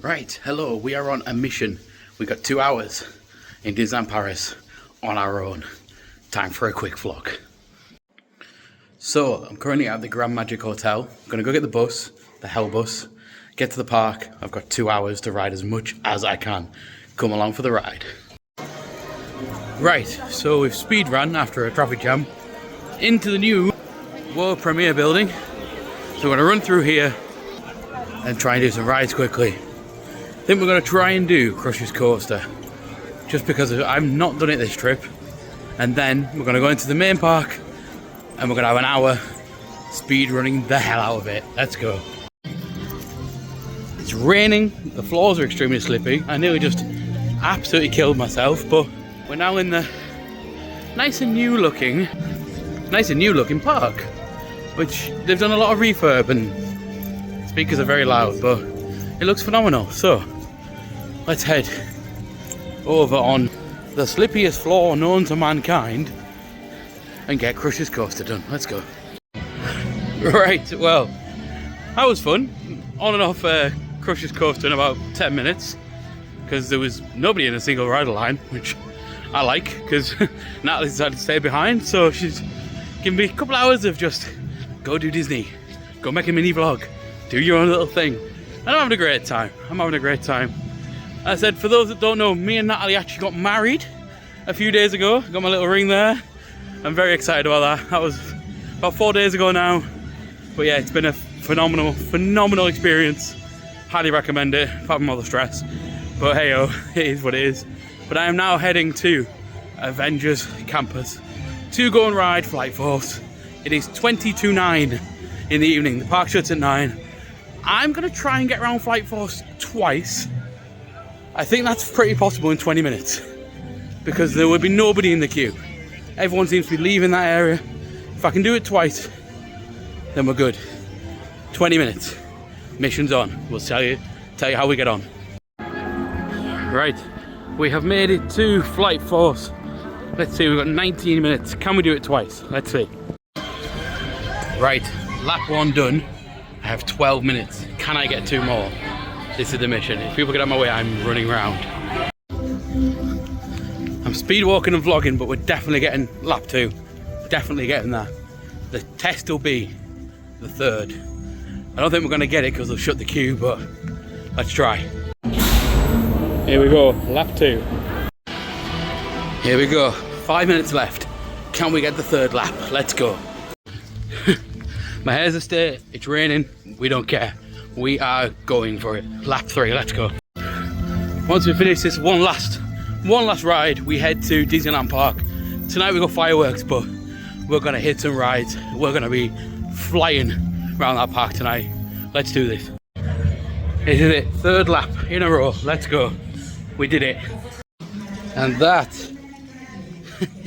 Right, hello, we are on a mission. We got 2 hours in Disneyland Paris on our own. Time for a quick vlog. So, I'm currently at the Grand Magic Hotel. I'm gonna go get the bus, the Hell bus, get to the park. I've got 2 hours to ride as much as I can. Come along for the ride. Right, so we've speed run after a traffic jam into the new world premiere building. So we're gonna run through here and try and do some rides quickly. I think we're going to try and do Crush's Coaster, just because I've not done it this trip. And then we're going to go into the main park, and we're going to have an hour speed running the hell out of it. Let's go. It's raining, the floors are extremely slippy. I nearly just absolutely killed myself, but we're now in the nice and new looking park, which they've done a lot of refurb and speakers are very loud, but it looks phenomenal. So let's head over on the slippiest floor known to mankind and get Crush's Coaster done. Let's go. Right, well, that was fun. On and off Crush's Coaster in about 10 minutes because there was nobody in a single rider line, which I like because Natalie decided to stay behind, so she's giving me a couple hours of just go do Disney, go make a mini vlog, do your own little thing. And I'm having a great time. I said, for those that don't know, me and Natalie actually got married a few days ago. Got my little ring there. I'm very excited about that. That was about 4 days ago now. But yeah, it's been a phenomenal experience. Highly recommend it, apart from all the stress. But hey-oh, it is what it is. But I am now heading to Avengers Campus to go and ride Flight Force. It is 20 to 9 in the evening. The park shuts at 9. I'm going to try and get around Flight Force twice. I think that's pretty possible in 20 minutes. Because there will be nobody in the queue. Everyone seems to be leaving that area. If I can do it twice, then we're good. 20 minutes. Mission's on. We'll tell you how we get on. Right. We have made it to Flight Force. Let's see, we've got 19 minutes. Can we do it twice? Let's see. Right. Lap 1 done. I have 12 minutes. Can I get 2 more? This is the mission. If people get out of my way, I'm running around. I'm speed walking and vlogging, but we're definitely getting lap 2. Definitely getting that. The test will be the 3rd. I don't think we're going to get it because they'll shut the queue, but let's try. Here we go, lap 2. Here we go, 5 minutes left. Can we get the 3rd lap? Let's go. My hair's a state, it's raining, we don't care. We are going for it. Lap 3, let's go. Once we finish this one last ride, we head to Disneyland Park. Tonight we got fireworks, but we're gonna hit some rides. We're gonna be flying around that park tonight. Let's do this. This is it, 3rd lap in a row. Let's go. We did it. And that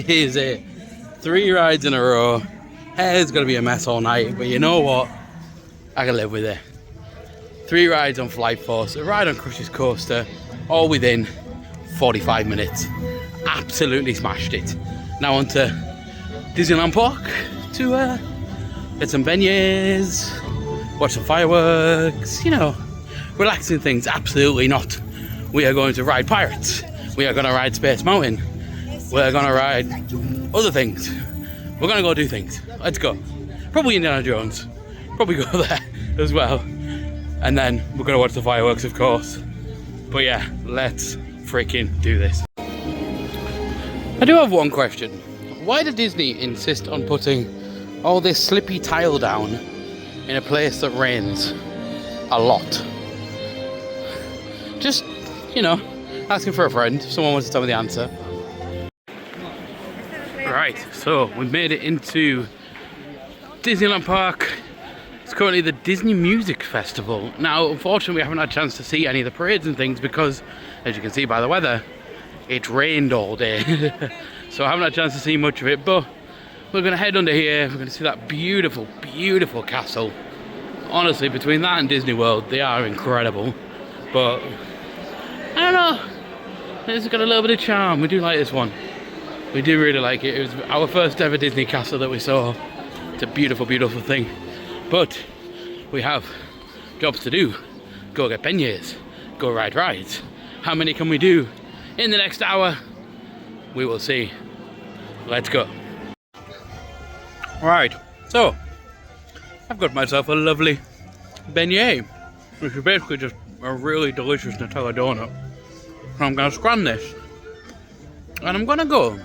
is it. 3 rides in a row. Hair's gonna be a mess all night, but you know what? I can live with it. 3 rides on Flight Force, a ride on Crush's Coaster, all within 45 minutes. Absolutely smashed it. Now on to Disneyland Park to get some beignets, watch some fireworks, you know, relaxing things. Absolutely not. We are going to ride Pirates. We are going to ride Space Mountain. We're going to ride other things. We're going to go do things. Let's go. Probably Indiana Jones. Probably go there as well. And then we're going to watch the fireworks, of course. But yeah, let's freaking do this. I do have one question. Why did Disney insist on putting all this slippy tile down in a place that rains a lot? Just, you know, asking for a friend. If someone wants to tell me the answer. Right, so we've made it into Disneyland Park. It's currently the Disney Music Festival. Now, unfortunately, we haven't had a chance to see any of the parades and things because, as you can see by the weather, it rained all day. So I haven't had a chance to see much of it, but we're going to head under here. We're going to see that beautiful, beautiful castle. Honestly, between that and Disney World, they are incredible. But, I don't know, it's got a little bit of charm. We do like this one. We do really like it. It was our first ever Disney castle that we saw. It's a beautiful, beautiful thing. But we have jobs to do. Go get beignets, go ride rides. How many can we do in the next hour? We will see. Let's go. Right, so I've got myself a lovely beignet, which is basically just a really delicious Nutella donut. So I'm going to scran this, and I'm going to go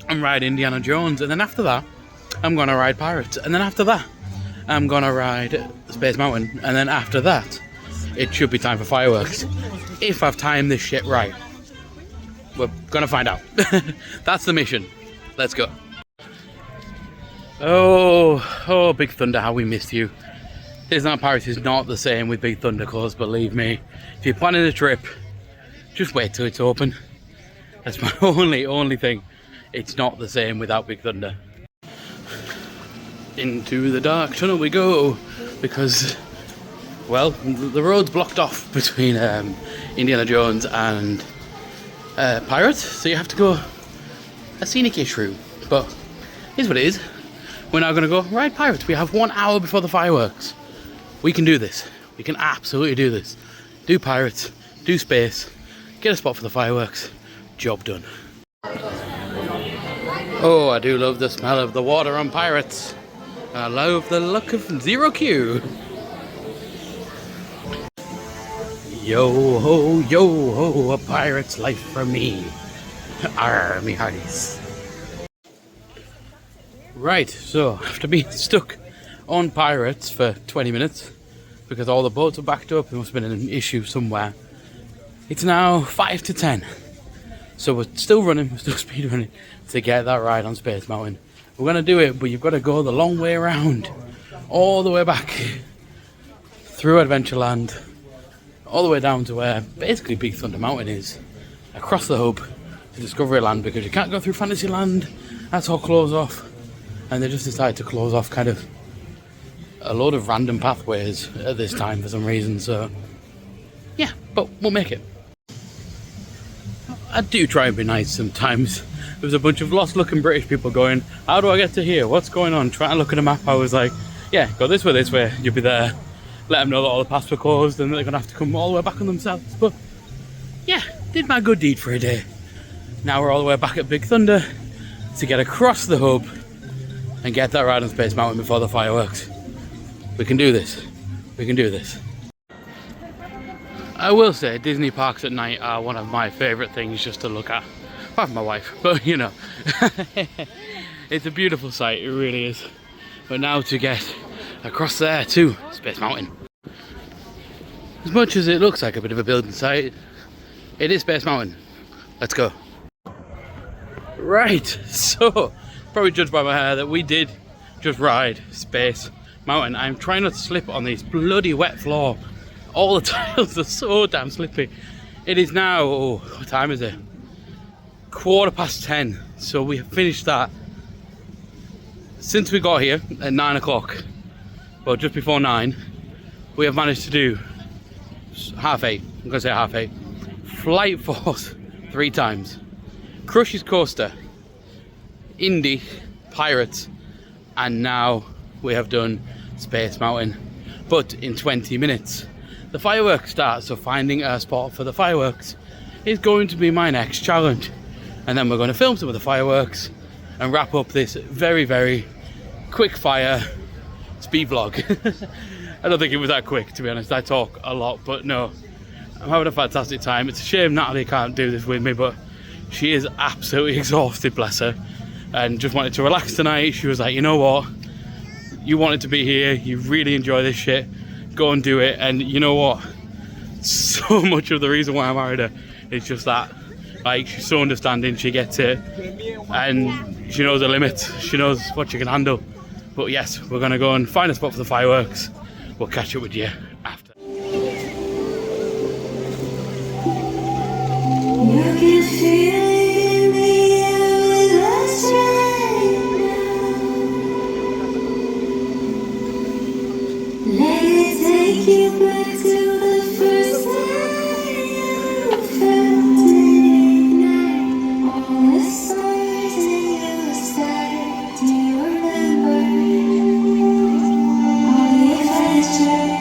and ride Indiana Jones, and then after that I'm going to ride Pirates, and then after that I'm going to ride Space Mountain, and then after that it should be time for fireworks. If I've timed this shit right. We're going to find out. That's the mission. Let's go. Oh, Big Thunder, how we missed you. Disneyland Paris is not the same with Big Thunder, cause believe me, if you're planning a trip, just wait till it's open. That's my only thing. It's not the same without Big Thunder. Into the dark tunnel we go, because, well, the road's blocked off between Indiana Jones and Pirates, so you have to go a scenic-ish route. But here's what it is. We're now going to go ride Pirates. We have 1 hour before the fireworks. We can do this. We can absolutely do this. Do Pirates, do Space, get a spot for the fireworks. Job done. Oh, I do love the smell of the water on Pirates. I love the look of Zero Q. Yo ho, a pirate's life for me. Arr, me hearties. Right, so after being stuck on Pirates for 20 minutes because all the boats are backed up, there must have been an issue somewhere. It's now 5 to 10. So we're still running, we're still speed running to get that ride on Space Mountain. We're gonna do it, but you've got to go the long way around, all the way back through Adventureland, all the way down to where basically Big Thunder Mountain is, across the hub to Discoveryland, because you can't go through Fantasyland. That's all closed off, and they just decided to close off kind of a load of random pathways at this time for some reason. So yeah, but we'll make it. I do try and be nice sometimes. There was a bunch of lost looking British people going, how do I get to here, what's going on, trying to look at a map. I was like, yeah, go this way, you'll be there. Let them know that all the paths were closed and they're going to have to come all the way back on themselves. But yeah, did my good deed for a day. Now we're all the way back at Big Thunder to get across the hub and get that ride on Space Mountain before the fireworks. We can do this. We can do this. I will say Disney parks at night are one of my favourite things just to look at. Apart from my wife, but you know. It's a beautiful sight, it really is. But now to get across there to Space Mountain. As much as it looks like a bit of a building site, it is Space Mountain. Let's go. Right, so probably judged by my hair that we did just ride Space Mountain. I'm trying not to slip on this bloody wet floor. All the tiles are so damn slippy. It is now, oh, what time is it? 10:15. So we have finished that since we got here at 9 o'clock. Well, just before 9, we have managed to do 8:30. I'm gonna say 8:30. Flight Force 3 times. Crush's Coaster, Indy, Pirates, and now we have done Space Mountain, but in 20 minutes. The fireworks start, so finding a spot for the fireworks is going to be my next challenge. And then we're going to film some of the fireworks and wrap up this very, very quick fire speed vlog. I don't think it was that quick, to be honest. I talk a lot, but no, I'm having a fantastic time. It's a shame Natalie can't do this with me, but she is absolutely exhausted, bless her, and just wanted to relax tonight. She was like, you know what, you wanted to be here, you really enjoy this shit, go and do it. And you know what, so much of the reason why I married her is just that. Like, she's so understanding, she gets it, and she knows her limits, she knows what she can handle. But yes, we're gonna go and find a spot for the fireworks. We'll catch up with you after. You can feel it in the air with us right now. Let it take you back to the first time you felt it ignite. All the stars in your sky. Do you remember all the adventures?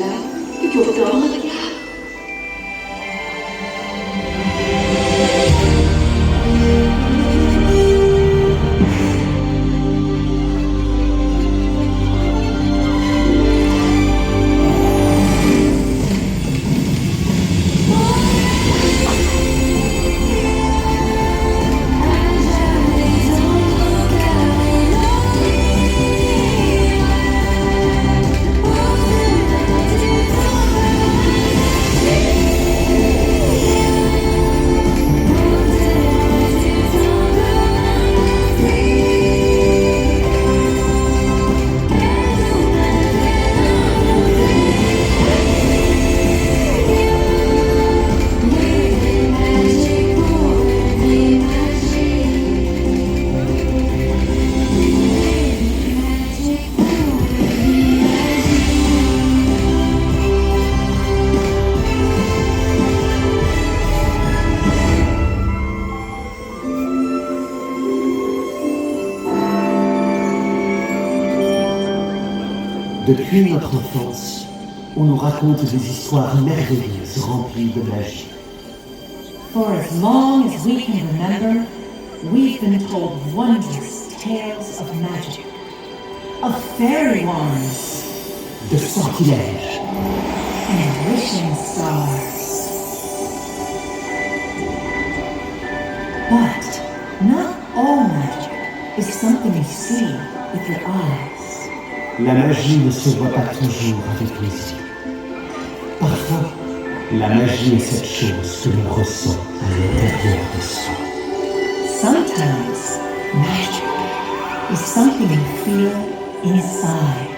là, et puis on dort, regarde. Depuis notre enfance, on nous raconte des histoires merveilleuses remplies de magie. For as long as we can remember, we've been told wondrous tales of magic, of fairy wands, De sortilèges, and wishing stars. But not all magic is something you see with your eyes. la magie ne se voit pas toujours avec les yeux. Parfois, la magie est cette chose que l'on ressent à l'intérieur de soi. Sometimes magic is something you feel inside.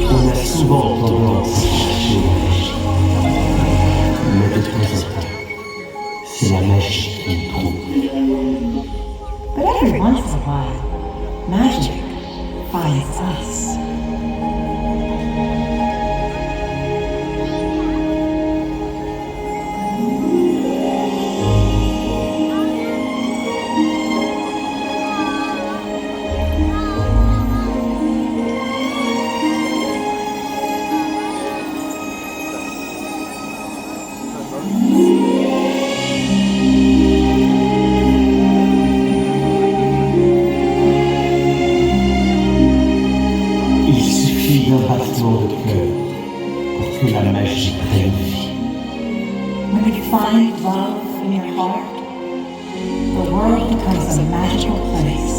On a souvent tendance à chercher la magie. Mais de temps en temps, c'est la magie qui nous trouve. But every once in a while, magic finds us. Il suffit d'un battement de cœur pour que la magie prenne vie. When you find love in your heart, the world becomes a magical place.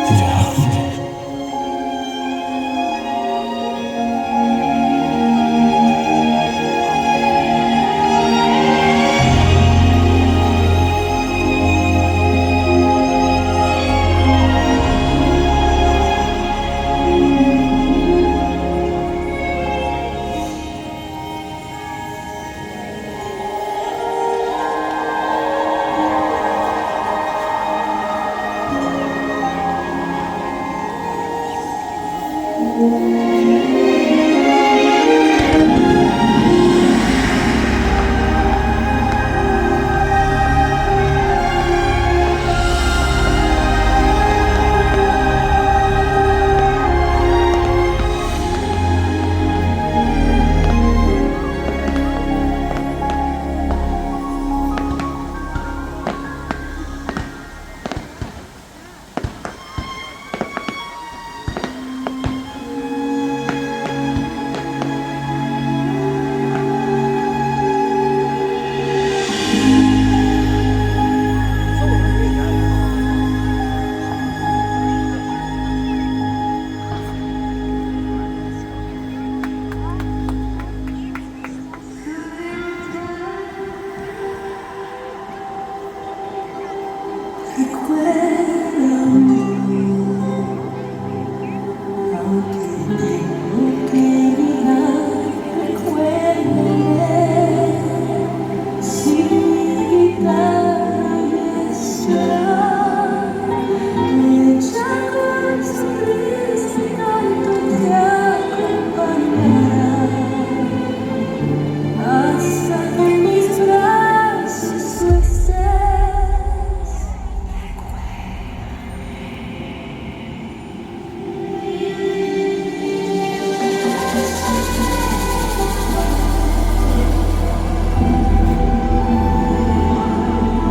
Tu verras.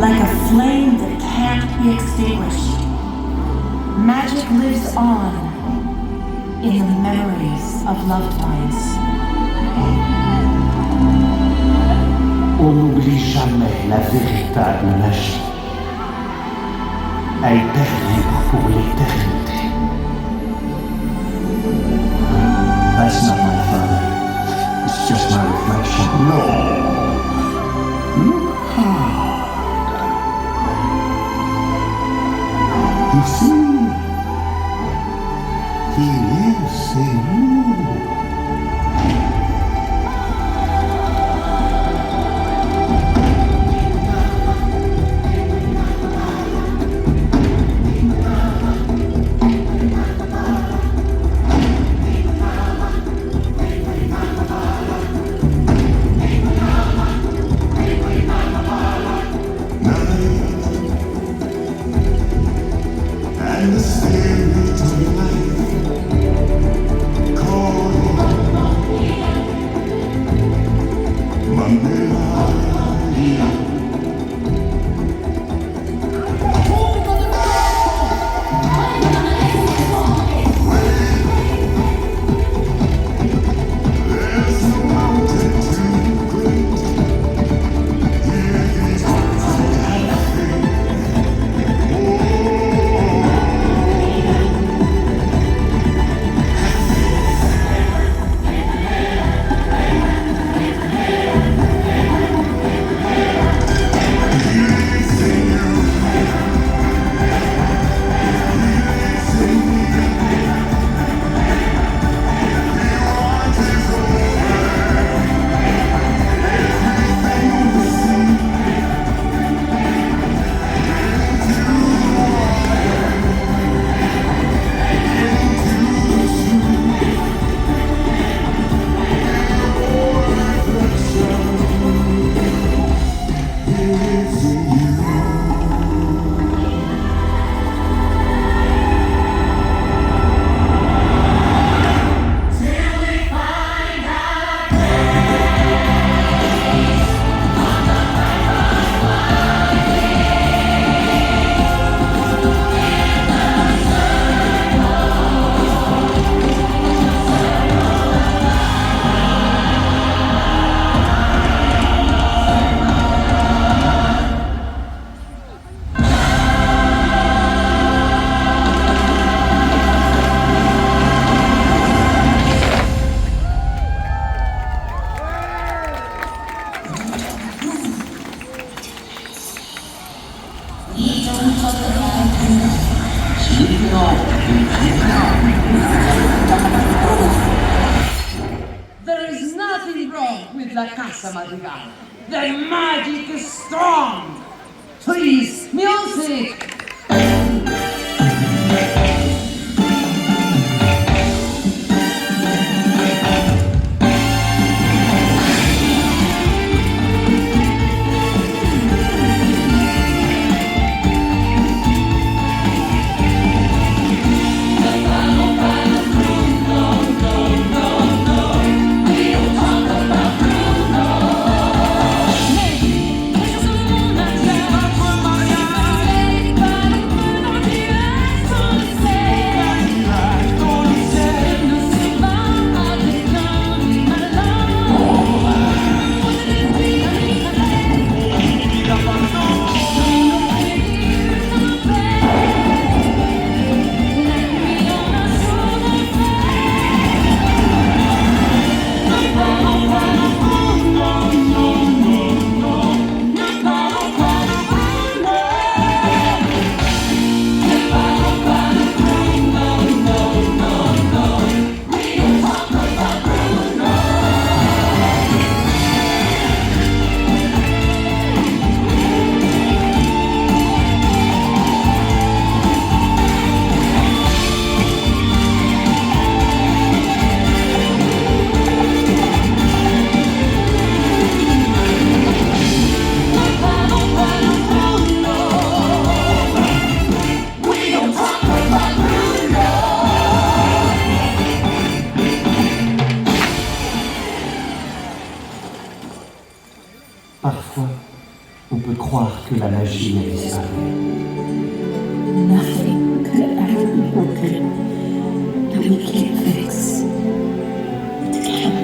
Like a flame that can't be extinguished, magic lives on in the memories of loved ones. On n'oublie jamais la véritable magie. Elle perdure pour l'éternité. That's not my father. It's just my reflection. No. Look hard. You see, he lives in you. And the spirit of life calling Mandela. There's a mountain too great. Here is I think. Oh. There is nothing wrong with La Casa Madrigal. The magic is strong. Please, music! Parfois, on peut croire que la magie a disparu. Nothing could ever be broken that we can't fix. Together.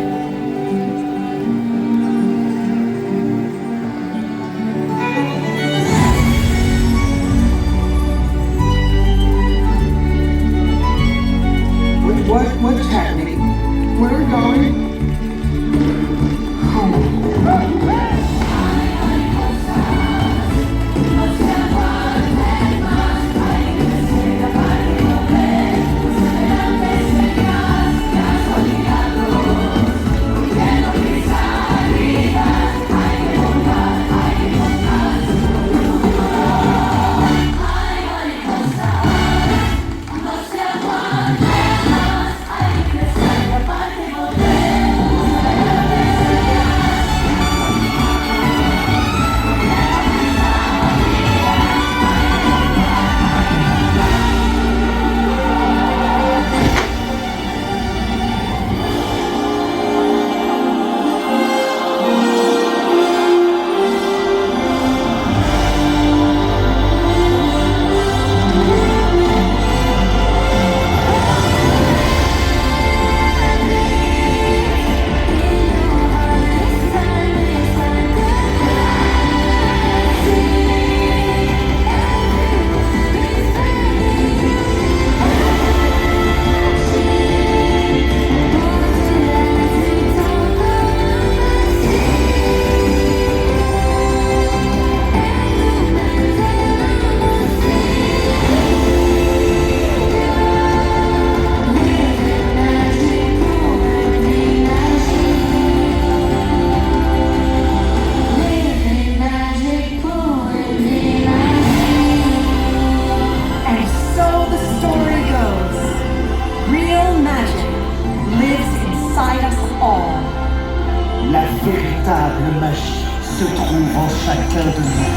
What's happening? Where are we going? La véritable magie se trouve en chacun de nous.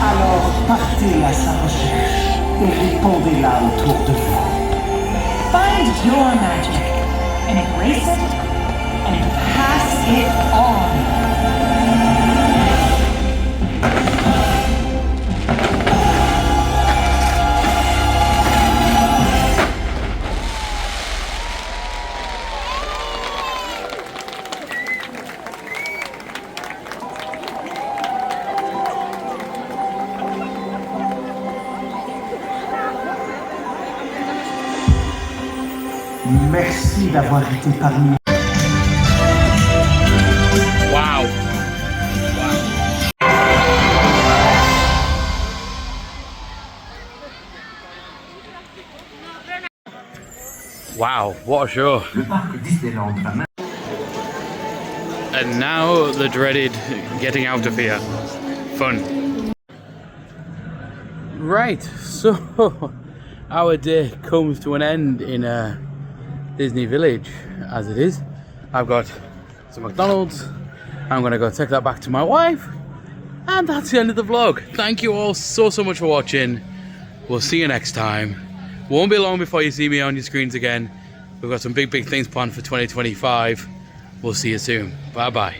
Alors partez à sa recherche et répandez-la autour de vous. Find your magic, embrace it, and pass it on. Merci d'avoir été parmi nous. Wow. Wow, what a show. Le parc Disneyland va maintenant. And now the dreaded getting out of here. Fun. Right, so our day comes to an end in Disney Village as it is. I've got some McDonald's. I'm gonna go take that back to my wife. And that's the end of the vlog. Thank you all so much for watching. We'll see you next time. Won't be long before you see me on your screens again. We've got some big things planned for 2025. We'll see you soon. Bye bye.